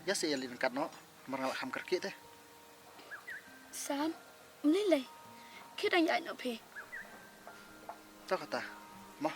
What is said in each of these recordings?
ya si elin kat no marang ham kerkit teh Sam mlele kita ya no phe cak kata mah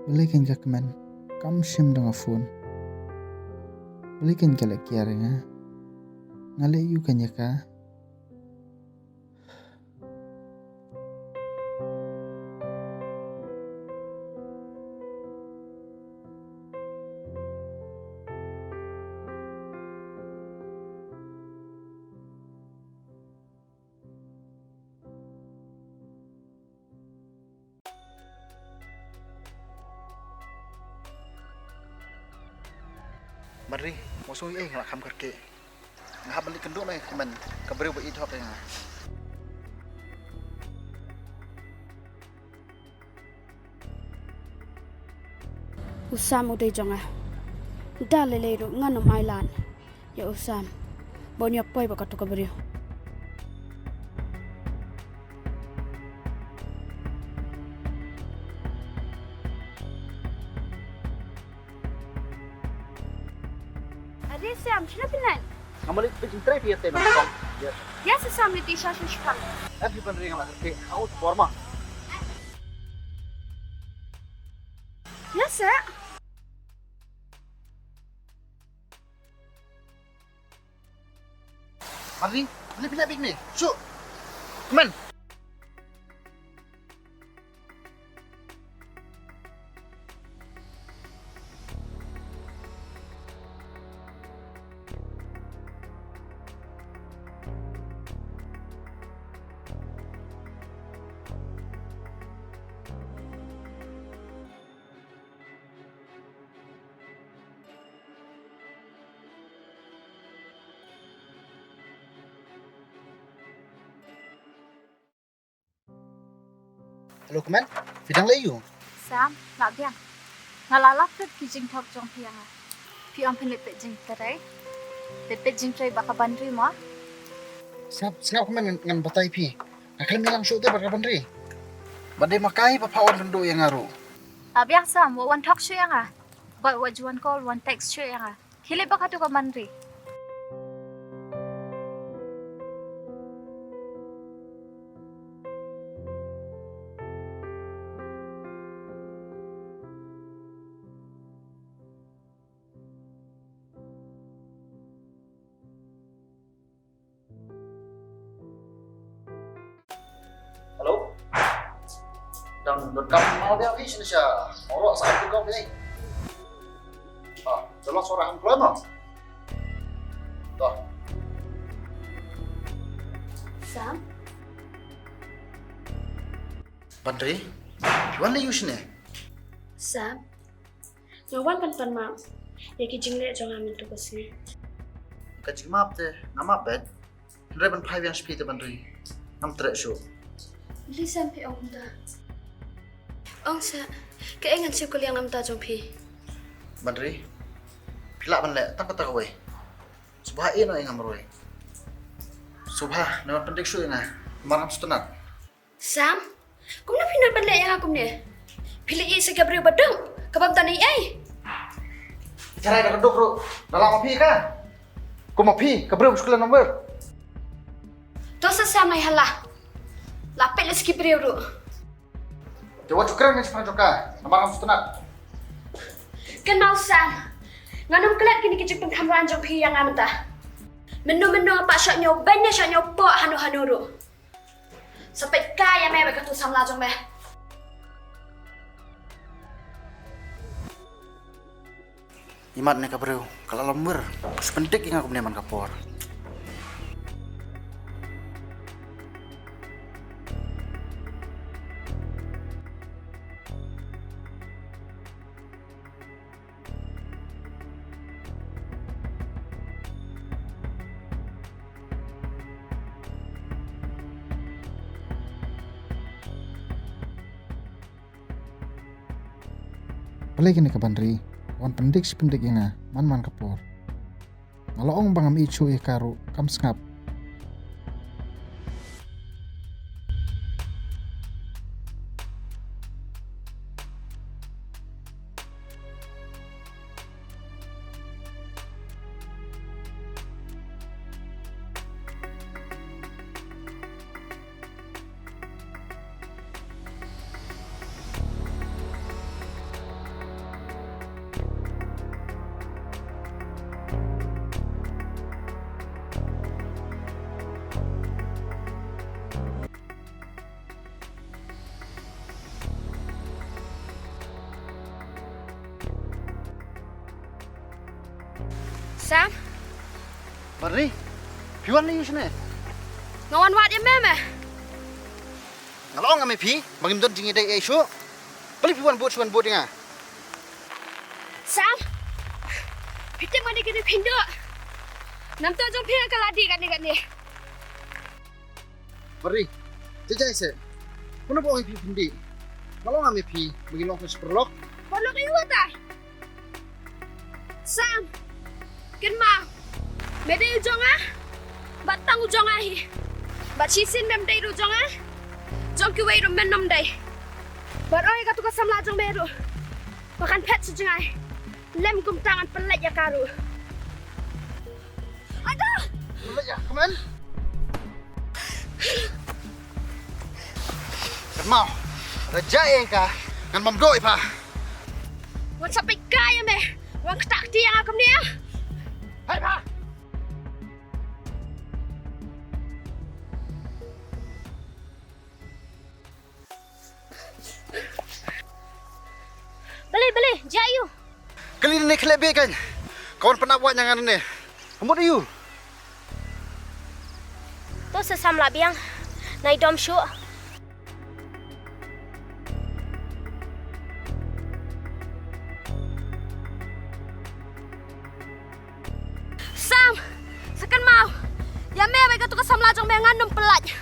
Belikan jakman, kam sim dengan phone. Belikan kelak kiarenga, ngale yu kanyaka. Mari, musuh ngelak ham kerke. Ngahap balik kenduk nih, man kaberi buat itu apa yang? Usam udah jangan. Dah lelero nganom island. Ya usam. Banyak poi bakat tu kaberi. Ade Sam, siapa pinan? Ngamalit bikin try via tema kong. Ya sesam ni tisha shishkan. Di penring ngelak kerke, out forma. Ya sir. Mari, beli pindah big ni. Shoo, come on. Halo keman, bidang layu. Sam, nak biang. Ngalalap tu kijing thok jong piang. Piang penit pejing terai. Pejing tray baka bandri mo. Singap keman ngan batai pi. Nakal milang show te baka bandri. Badai makai papawan rendo yang ngaru. Biang Sam, wan thok shu yang ah. Boy juan call, wan text shu yang ah. Kile baka tu ka bandri. Halo. Dan rekam mau dia ni sini sia. Orang saat tu kau ni. Jelas suara hang kelam. Dah. Sam, Bandri. Wan layu sini. Sam. Nyawan pan ma. Ya ki jingle jong amin tu kasih. Kajik map te nama bed. Reban pai yang speed bandri. Nam trek show. Li sampai ong da. Ong sa. Keingan siap kuliah nam ta jong pi. Bandri. Pilak ban le tak kata kau. Subah ini yang ngamroi. Subah nama pendik show ina. Maram setenat. Sam, kau nak pindah balik yang aku ni. Pilih ia segabriu badung. Kabam tanai ai. Cara dah keduk ru. Dalam api ka? Kau mau pi? Keberapa sekolah nombor? Dosa Sam ai halah. Lapet le segabriu ru. Jawab cukran ni sepanjang joka. Maram setenat. Kan mau Sam. Nganum kelat kini kecik pengkameran jong pi yang amta. Menu apa syaknya banyak syaknya po hanu ru. Sampai kaya me begitu samla jong me. Imat ni keberapa? Kalau lembur, sependik yang aku meneman kapor. Pelagi ni kabandri, wan pendik yang man kapor. Kalau ong bangam icu karu kam skap. Sam, Bandri, piwan layu sini. ngawan wat ya meme. Kalau ong ame pi, bangim don Jingieid ai show. Beli piwan buat dengar. Sam, kita mana kena pindah. Nam tu jom pindah ke ladi kat ni. Bandri, jajai se. Kuna bawa pi pindi. Kalau ong ame pi, bangim long seperlok. Bolok iu tak? Sam, ken mau. Mede ujong ah. Batang ujong ah hi. Bat sisin mem dai ujong ah. Jong ki wei rum menom dai. Bat oi ka tu ka samla jong meru. Makan pet sejengai. Lem kum tangan pelat ya karu. Aduh. Pelat ya, come on. Mau. Rajai ka. Ngan mam doi pa. Wan sampai kaya me. Wan ketak tiang aku ni ah. Hai pa. Beli, jayu. Kali ni kelebe kan. Kawan pernah buat yang ni. Amut you. Tu sesam lah biang. Nai dom syuk. Sam, sekan mau. Ya me baik tu kesam lajong me ngandum pelat.